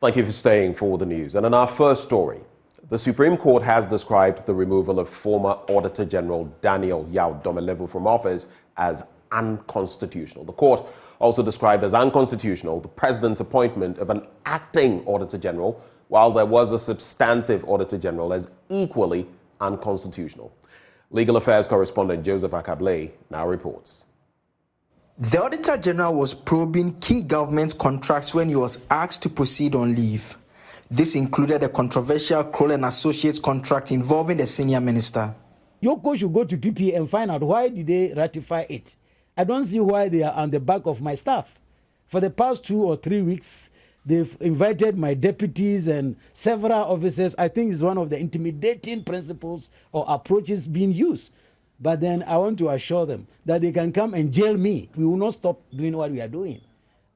Thank you for staying for the news. And in our first story, the Supreme Court has described the removal of former Auditor General Daniel Domelevo from office as unconstitutional. The court also described as unconstitutional the president's appointment of an acting Auditor General, while there was a substantive Auditor General, as equally unconstitutional. Legal Affairs correspondent Joseph Akakpo now reports. The Auditor General was probing key government contracts when he was asked to proceed on leave. This included a controversial Kroll and Associates contract involving the senior minister. Yoko should go to PP and find out why did they ratify it. I don't see why they are on the back of my staff. For the past 2 or 3 weeks, they've invited my deputies and several officers. I think it's one of the intimidating principles or approaches being used. But then I want to assure them that they can come and jail me. We will not stop doing what we are doing.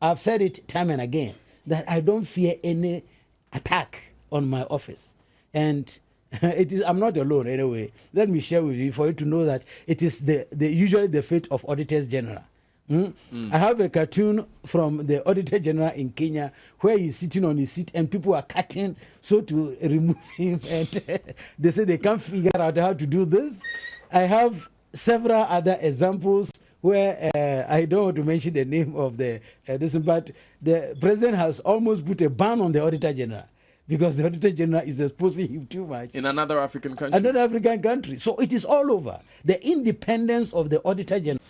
I've said it time and again that I don't fear any attack on my office. And I'm not alone anyway. Let me share with you for you to know that it is usually the fate of auditors general. I have a cartoon from the Auditor General in Kenya where he's sitting on his seat and people are cutting so to remove him, and they say they can't figure out how to do this. I have several other examples where I don't want to mention the name of this, but the president has almost put a ban on the Auditor General because the Auditor General is exposing him too much. In another African country? Another African country. So it is all over. The independence of the Auditor General.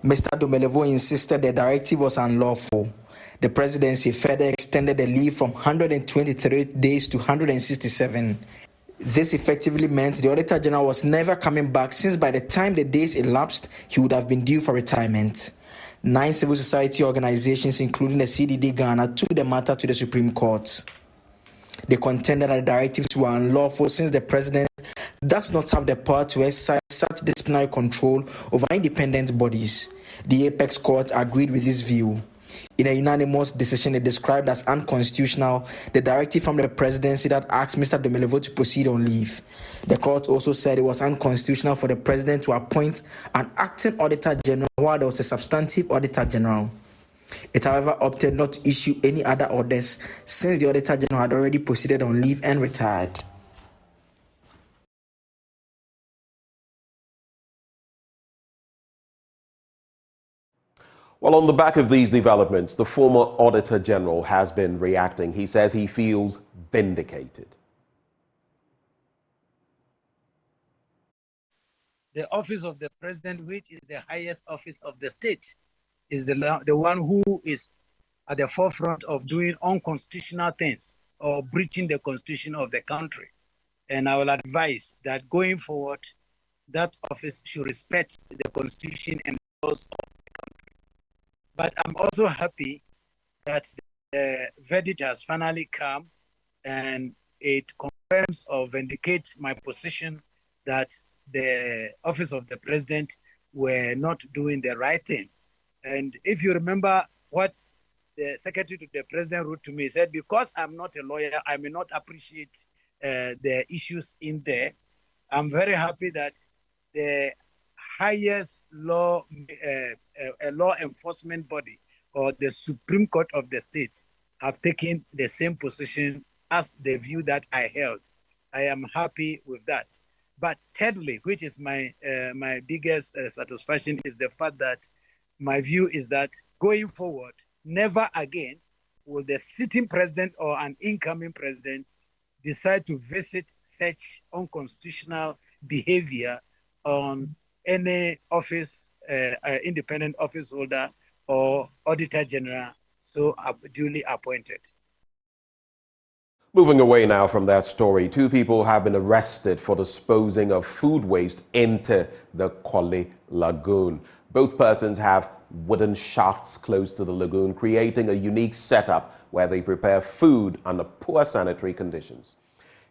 Mr. Domelevo insisted the directive was unlawful. The presidency further extended the leave from 123 days to 167. This effectively meant the Auditor General was never coming back, since by the time the days elapsed, he would have been due for retirement. 9 civil society organizations, including the CDD Ghana, took the matter to the Supreme Court. They contended that the directives were unlawful since the president does not have the power to exercise such disciplinary control over independent bodies. The Apex Court agreed with this view. In a unanimous decision, it described as unconstitutional the directive from the presidency that asked Mr. Domelevo to proceed on leave. The court also said it was unconstitutional for the president to appoint an acting Auditor General while there was a substantive Auditor General. It, however, opted not to issue any other orders since the Auditor General had already proceeded on leave and retired. Well, on the back of these developments, the former Auditor General has been reacting. He says he feels vindicated. The office of the president, which is the highest office of the state, is the one who is at the forefront of doing unconstitutional things or breaching the constitution of the country. And I will advise that going forward, that office should respect the constitution and laws of the country. But I'm also happy that the verdict has finally come and it confirms or vindicates my position that the office of the president were not doing the right thing. And if you remember what the secretary to the president wrote to me, he said, because I'm not a lawyer, I may not appreciate the issues in there. I'm very happy that the highest law enforcement body or the Supreme Court of the state have taken the same position as the view that I held. I am happy with that. But thirdly, which is my biggest satisfaction, is the fact that my view is that going forward, never again will the sitting president or an incoming president decide to visit such unconstitutional behavior on any office, independent office holder or Auditor General so duly appointed. Moving away now from that story, 2 people have been arrested for disposing of food waste into the Kwale Lagoon. Both persons have wooden shafts close to the lagoon, creating a unique setup where they prepare food under poor sanitary conditions.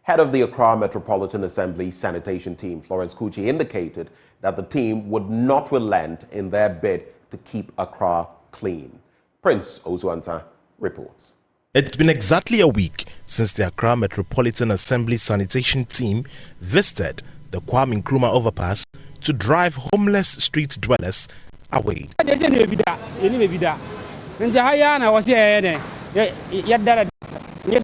Head of the Accra Metropolitan Assembly sanitation team, Florence Kuchi, indicated that the team would not relent in their bid to keep Accra clean. Prince Osuanta reports. It's been exactly a week since the Accra Metropolitan Assembly sanitation team visited the Kwame Nkrumah overpass to drive homeless street dwellers away. When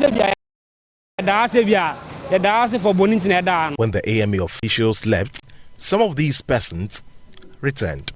the AMA officials left, some of these persons returned.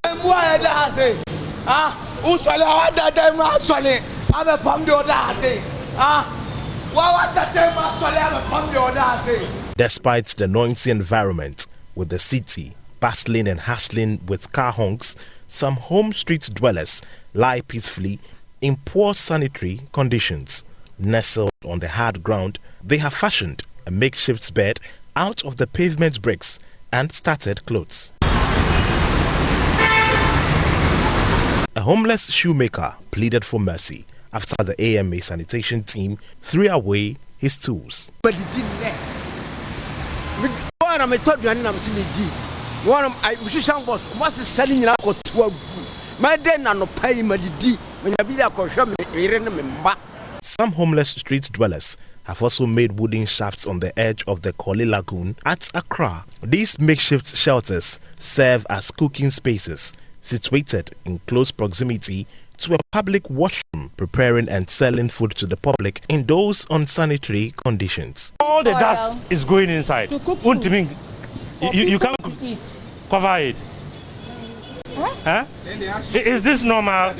Despite the noisy environment, with the city bustling and hustling with car honks, some home street dwellers lie peacefully in poor sanitary conditions. Nestled on the hard ground, they have fashioned a makeshift bed out of the pavement bricks and started clothes. A homeless shoemaker pleaded for mercy after the AMA sanitation team threw away his tools. Some homeless street dwellers have also made wooden shafts on the edge of the Korle Lagoon at Accra. These makeshift shelters serve as cooking spaces situated in close proximity to a public washroom, preparing and selling food to the public in those unsanitary conditions. All the dust is going inside. You can't cover it. Huh? Is this normal?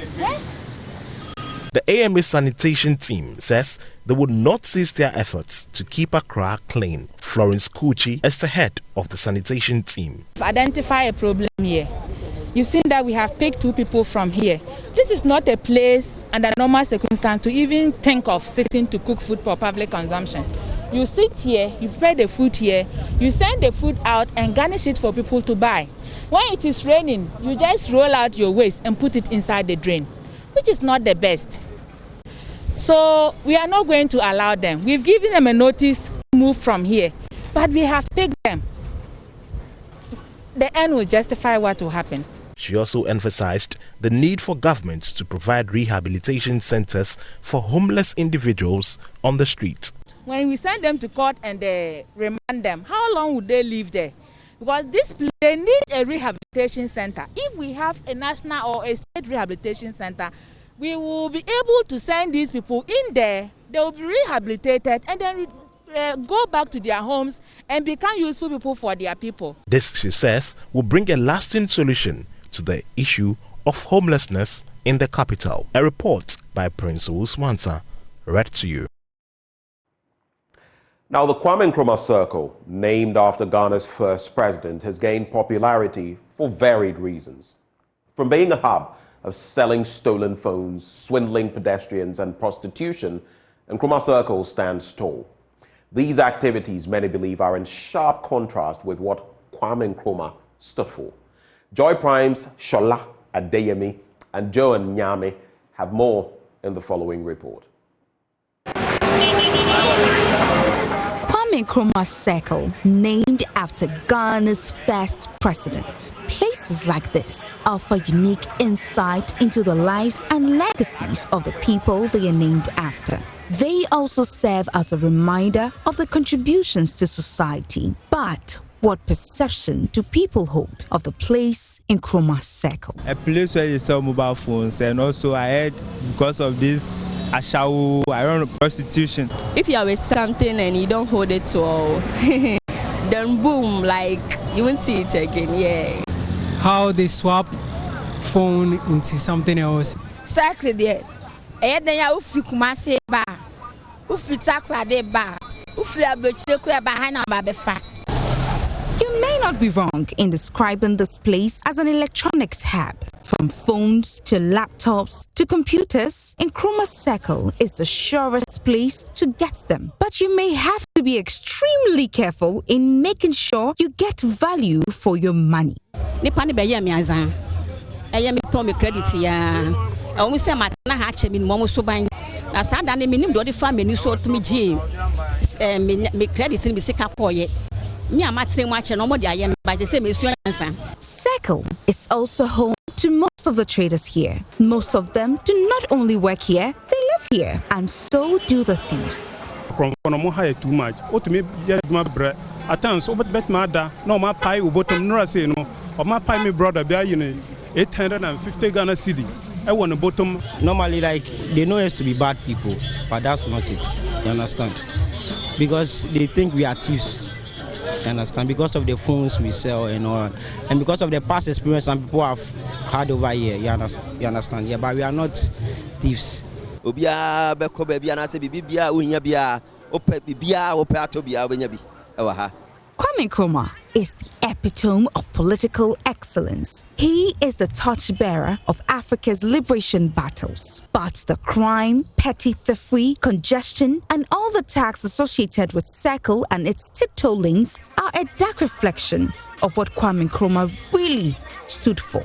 The AMA sanitation team says they would not cease their efforts to keep Accra clean. Florence Kuchi is the head of the sanitation team. Identify a problem here. You've seen that we have picked 2 people from here. This is not a place under normal circumstances to even think of sitting to cook food for public consumption. You sit here, you prepare the food here, you send the food out and garnish it for people to buy. When it is raining, you just roll out your waste and put it inside the drain, which is not the best. So we are not going to allow them. We've given them a notice to move from here, but we have picked them. The end will justify what will happen. She also emphasized the need for governments to provide rehabilitation centers for homeless individuals on the street. When we send them to court and they remand them, how long would they live there? Because they need a rehabilitation center. If we have a national or a state rehabilitation center, we will be able to send these people in there. They will be rehabilitated and then go back to their homes and become useful people for their people. This, she says, will bring a lasting solution to the issue of homelessness in the capital. A report by Prince Uswansa, read to you. Now, the Kwame Nkrumah Circle, named after Ghana's first president, has gained popularity for varied reasons. From being a hub of selling stolen phones, swindling pedestrians, and prostitution, Nkrumah Circle stands tall. These activities, many believe, are in sharp contrast with what Kwame Nkrumah stood for. Joy Prime's Shola Adeyemi and Joan Nyame have more in the following report. Kwame Nkrumah Circle, named after Ghana's first president. Places like this offer unique insight into the lives and legacies of the people they are named after. They also serve as a reminder of the contributions to society. But what perception do people hold of the place in Nkrumah Circle? A place where you sell mobile phones, and also I heard because of this ashawo, I don't know, prostitution. If you are with something and you don't hold it well, then boom, like you won't see it again. Yeah. How they swap phone into something else. Exactly there. And then you ufi kumase ba, ufi takla de ba, ufi abechile kuya bahana babefa. You may not be wrong in describing this place as an electronics hub. From phones to laptops to computers, Nkrumah Circle is the surest place to get them. But you may have to be extremely careful in making sure you get value for your money. Nipani beye mi azan. Eye mi to mi credit ya. Omu se ma na ha che mi mo so ban. Na sa da ne mi nim do de fa menu so to mi ji. Mi credit ni bi sika koye. Circle is also home to most of the traders here. Most of them do not only work here, they live here, and so do the thieves. Too much. At times, over bet mada, no my pie, bottom, no, I say no, or my pie, my brother, 850 Ghana cedi. I want the bottom. Normally, like, they know us to be bad people, but that's not it. You understand? Because they think we are thieves. You understand? Because of the phones we sell and all, and because of the past experience some people have had over here. You understand? Yeah, but we are not thieves. Kwame Nkrumah is the epitome of political excellence. He is the torchbearer of Africa's liberation battles. But the crime, petty thievery, congestion, and all the tax associated with Circle and its tiptoe links are a dark reflection of what Kwame Nkrumah really stood for.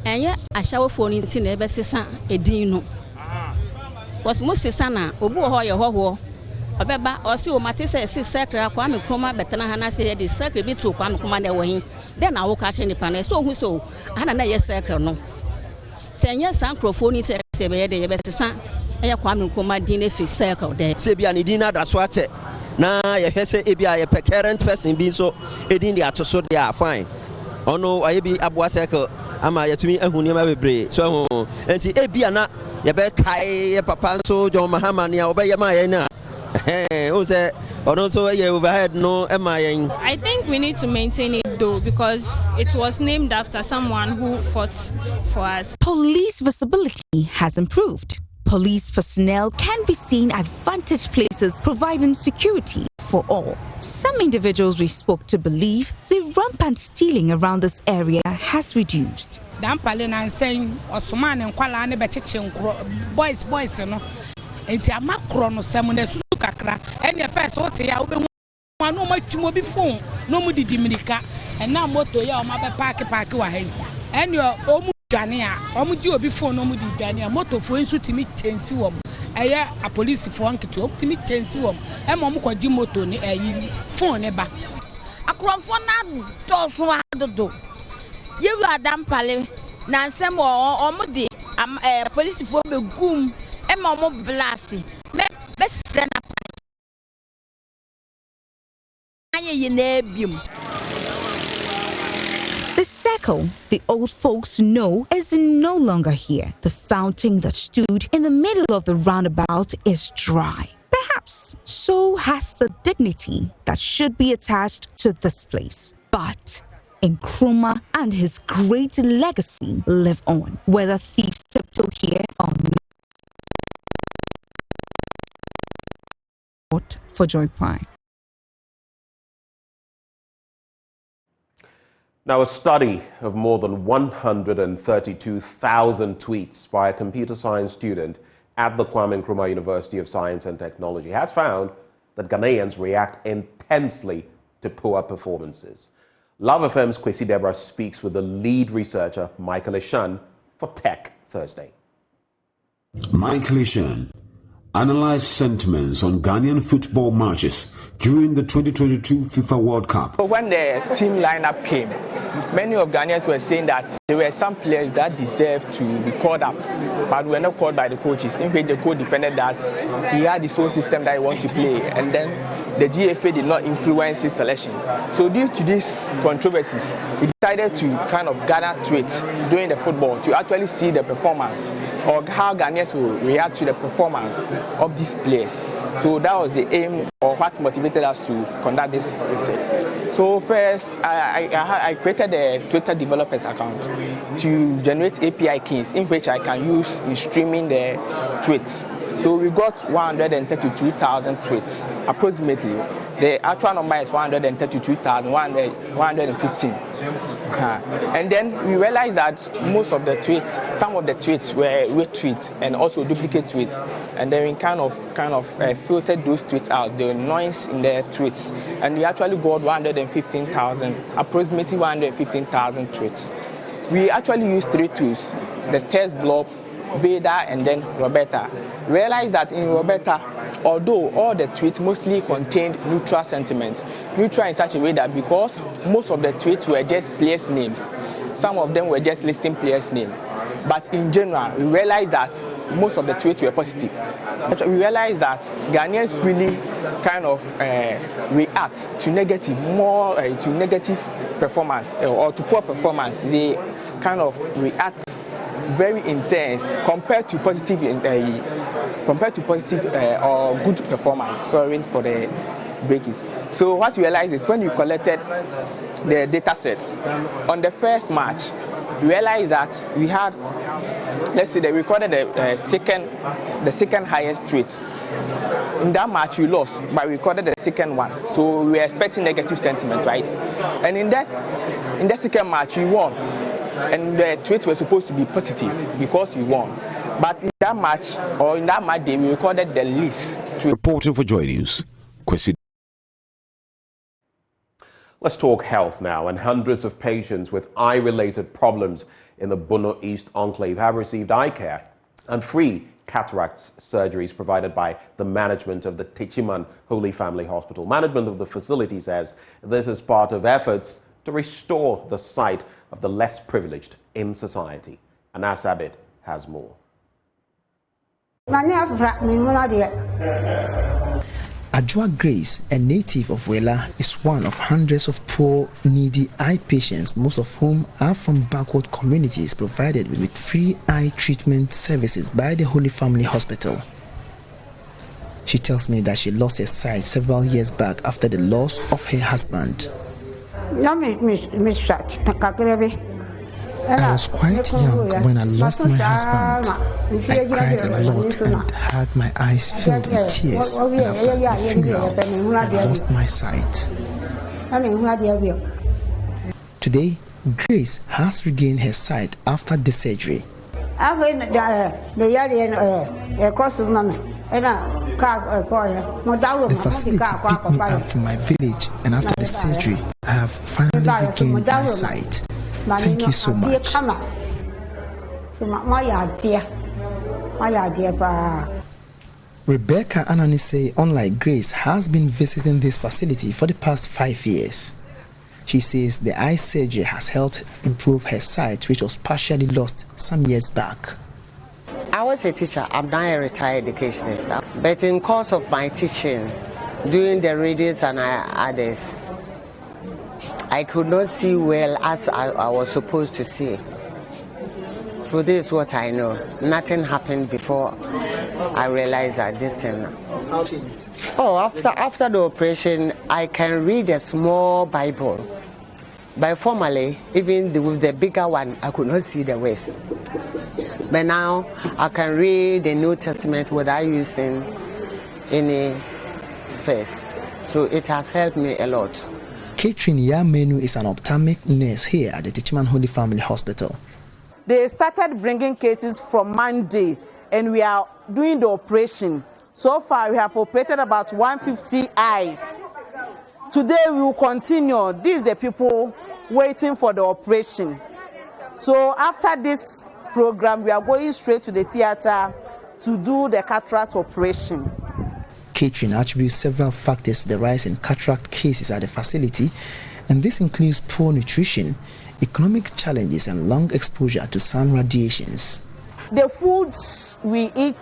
And yet, I shall phone in Tinebe Sisa, a dino. Was Musisana, Obu Hoya Ho. Obeba osi o matese si secretary Kwame Nkrumah betena hana say the secretary bi to Kwame Nkrumah na we then na wo ka che ni panel so hu so ana na ye secretary no tenye san microphone say be ye de ye besesa e ya Kwame Nkrumah din na fi secretary de say bia ni din na da so ache na ye hwese e bia ye current person bi so e din de atoso de a fine ono aye bi aboa secretary ama ye tumi ehuni ma bebre so enti e bia na ye be kai ye papa so John Mahama ne obe ye ma ye na I think we need to maintain it though because it was named after someone who fought for us. Police visibility has improved. Police personnel can be seen at vantage places providing security for all. Some individuals we spoke to believe the rampant stealing around this area has reduced. Enti amakro no semu na susu kakra ene first what ya obe no matwumo bi phone no mu didi mirika ena moto ya o ma be park wa hen ene o mu dwane a o mu gi obi phone no mu di dwane a moto fo nsu timi chensi wo eye a police fo anketo o timi chensi wo e mo ko gi moto ni ayi phone ne ba akromfo na do so adodo yewu adam pale na nsem o mu di police fo be gum The circle the old folks know is no longer here. The fountain that stood in the middle of the roundabout is dry. Perhaps so has the dignity that should be attached to this place. But Nkrumah and his great legacy live on, whether thieves tiptoe here or not. For Joy Pine. Now, a study of more than 132,000 tweets by a computer science student at the Kwame Nkrumah University of Science and Technology has found that Ghanaians react intensely to poor performances. Love FM's Kwesi Deborah speaks with the lead researcher, Michael Ishan, for Tech Thursday. Michael Ishan analyzed sentiments on Ghanaian football matches during the 2022 FIFA World Cup. When the team lineup came, many of Ghanaians were saying that there were some players that deserved to be called up, but were not called by the coaches. In which the coach defended that he had his own system that he wanted to play, and then the GFA did not influence his selection. So due to these controversies, he decided to kind of gather tweets during the football to actually see the performance or how Ghanaians will react to the performance of these players. So that was the aim or what motivated us to conduct this research. So first, I created a Twitter developers account to generate API keys in which I can use in streaming the tweets. So we got 132,000 tweets, approximately. The actual number is 132,115. And then we realized that most of the tweets, some of the tweets were retweets and also duplicate tweets. And then we kind of filtered those tweets out, the noise in the tweets. And we actually got 115,000, approximately 115,000 tweets. We actually used three tools, the test blob, Veda, and then Roberta. Realized that in Roberta, although all the tweets mostly contained neutral sentiment, neutral in such a way that because most of the tweets were just players' names, some of them were just listing players' names. But in general, we realized that most of the tweets were positive. We realized that Ghanaians really kind of react to negative, more to negative performance or to poor performance. They kind of react very intense compared to positive or good performance. Sorry for the breakers. So what you realize is when you collected the data sets on the first match, you realize that we had, let's say they recorded the second highest rate. In that match we lost, but we recorded the second one. So we were expecting negative sentiment, right? And in that second match we won. And the tweets were supposed to be positive because we won. But in that match day, we recorded the least. Reporting for Joy News, Kwesi. Let's talk health now. And hundreds of patients with eye-related problems in the Bono East Enclave have received eye care and free cataract surgeries provided by the management of the Techiman Holy Family Hospital. Management of the facility says this is part of efforts to restore the sight of the less privileged in society. Anas Abid has more. Ajua Grace, a native of Wela, is one of hundreds of poor, needy eye patients, most of whom are from backward communities, provided with free eye treatment services by the Holy Family Hospital. She tells me that she lost her sight several years back after the loss of her husband. I was quite young when I lost my husband. I cried a lot and had my eyes filled with tears. And after the funeral, I lost my sight. Today, Grace has regained her sight after the surgery. The facility picked me up from my village, and after the surgery, I have finally regained my sight. Thank you so much. Rebecca Ananise, unlike Grace, has been visiting this facility for the past 5 years. She says the eye surgery has helped improve her sight, which was partially lost some years back. I was a teacher. I'm now a retired educational staff. But in course of my teaching, doing the readings and others, I could not see well as I was supposed to see. So this is what I know. Nothing happened before I realized that this thing. Oh, after the operation, I can read a small Bible. But formerly, even with the bigger one, I could not see the words. But now I can read the New Testament without using any space. So it has helped me a lot. Catherine Yamenu is an ophthalmic nurse here at the Techiman Holy Family Hospital. They started bringing cases from Monday, and we are doing the operation. So far, we have operated about 150 eyes. Today, we will continue. These are the people waiting for the operation. So after this program, we are going straight to the theater to do the cataract operation. Catherine attributes several factors to the rise in cataract cases at the facility, and this includes poor nutrition, economic challenges, and long exposure to sun radiations. The foods we eat,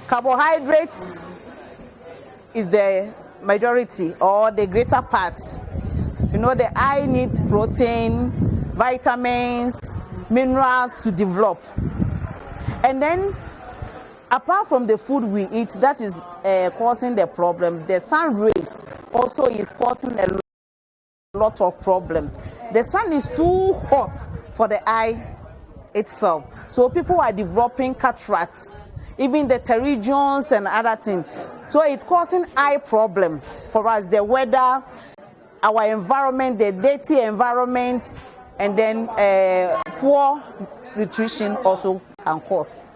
carbohydrates is the majority or the greater parts. You know, the eye needs protein, vitamins, minerals to develop. And then apart from the food we eat that is causing the problem, the sun rays also is causing a lot of problem. The sun is too hot for the eye itself. So people are developing cataracts, even the pterygiums and other things. So it's causing eye problem for us, the weather, our environment, the dirty environment, and then poor nutrition also can cause.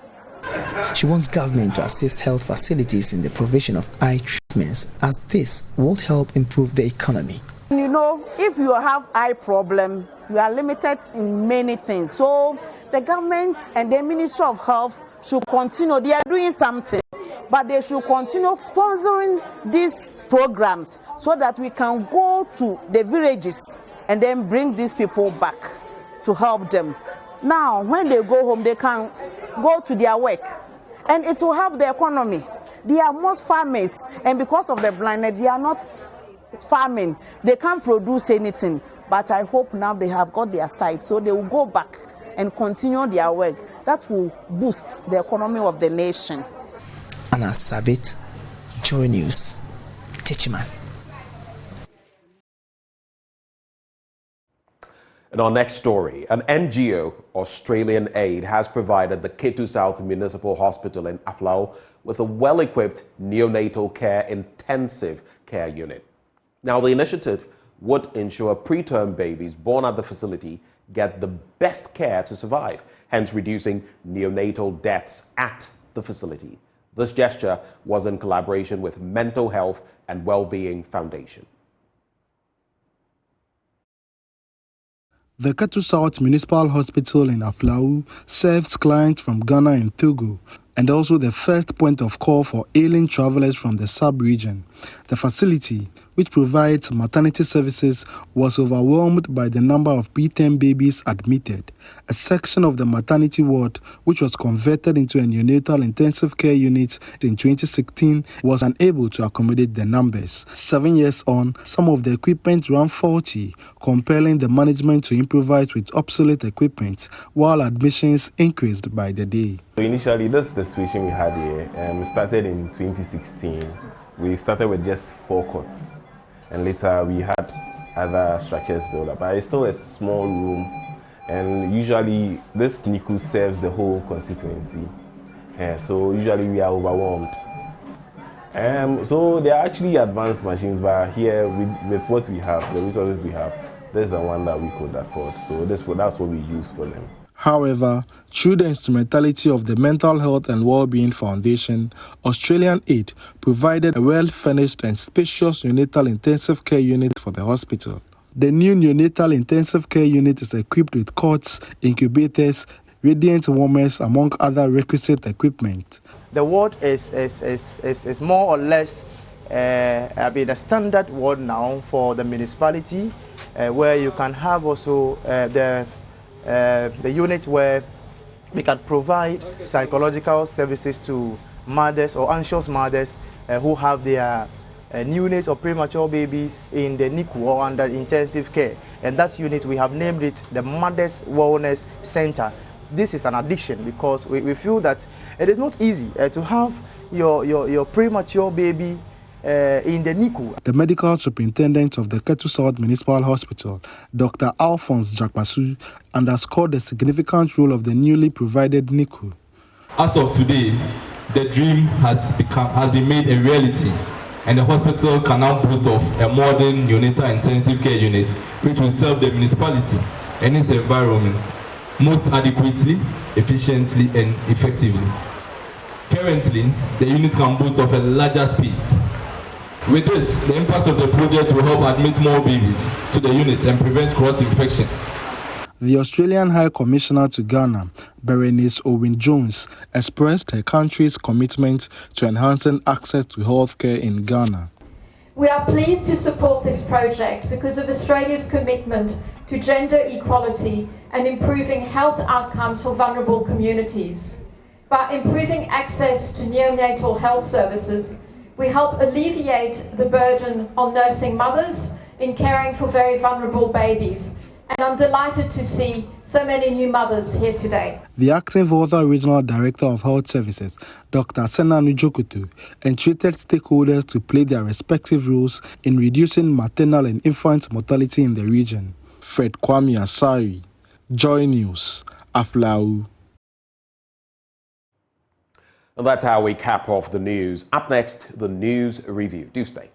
She wants government to assist health facilities in the provision of eye treatments, as this will help improve the economy. You know, if you have eye problem, you are limited in many things. So the government and the Ministry of Health should continue. They are doing something, but they should continue sponsoring these programs so that we can go to the villages and then bring these people back to help them. Now, when they go home, they can go to their work, and it will help the economy. They are most farmers, and because of the blindness, they are not farming. They can't produce anything. But I hope now they have got their sight, so they will go back and continue their work, that will boost the economy of the nation. Anna Sabit, Joy News, Techiman. In our next story, an NGO, Australian Aid, has provided the Ketu South Municipal Hospital in Aflao with a well-equipped neonatal care intensive care unit. Now, the initiative would ensure preterm babies born at the facility get the best care to survive, hence reducing neonatal deaths at the facility. This gesture was in collaboration with Mental Health and Wellbeing Foundation. The Ketu South Municipal Hospital in Aflao serves clients from Ghana and Togo, and also the first point of call for ailing travelers from the sub-region. The facility, which provides maternity services, was overwhelmed by the number of preterm babies admitted. A section of the maternity ward, which was converted into a neonatal intensive care unit in 2016, was unable to accommodate the numbers. 7 years on, some of the equipment ran faulty, compelling the management to improvise with obsolete equipment, while admissions increased by the day. So initially, that's the situation we had here. We started in 2016. We started with just 4 cots, and later we had other structures built up. But it's still a small room, and usually this NICU serves the whole constituency. So usually we are overwhelmed. So there are actually advanced machines, but here with what we have, the resources we have, this is the one that we could afford. So that's what we use for them. However, through the instrumentality of the Mental Health and Wellbeing Foundation, Australian Aid provided a well-furnished and spacious neonatal intensive care unit for the hospital. The new neonatal intensive care unit is equipped with cots, incubators, radiant warmers, among other requisite equipment. The ward is more or less a standard ward now for the municipality, where you can have also the unit where we can provide psychological services to mothers or anxious mothers who have their neonates or premature babies in the NICU or under intensive care. And that unit, we have named it the Mothers Wellness Center. This is an addition because we feel that it is not easy to have your premature baby in the NICU. The medical superintendent of the Ketu South Municipal Hospital, Dr. Alphonse Jakpasu, underscored the significant role of the newly provided NICU. As of today, the dream has been made a reality, and the hospital can now boast of a modern neonatal intensive care unit which will serve the municipality and its environment most adequately, efficiently, and effectively. Currently, the unit can boast of a larger space. With this, the impact of the project will help admit more babies to the unit and prevent cross-infection. The Australian High Commissioner to Ghana, Berenice Owen-Jones, expressed her country's commitment to enhancing access to healthcare in Ghana. We are pleased to support this project because of Australia's commitment to gender equality and improving health outcomes for vulnerable communities. By improving access to neonatal health services, we help alleviate the burden on nursing mothers in caring for very vulnerable babies. And I'm delighted to see so many new mothers here today. The acting Volta Regional Director of Health Services, Dr. Sena Nujokutu, entreated stakeholders to play their respective roles in reducing maternal and infant mortality in the region. Fred Kwame Asari, Joy News, Aflao. And that's how we cap off the news. Up next, the news review. Do stay.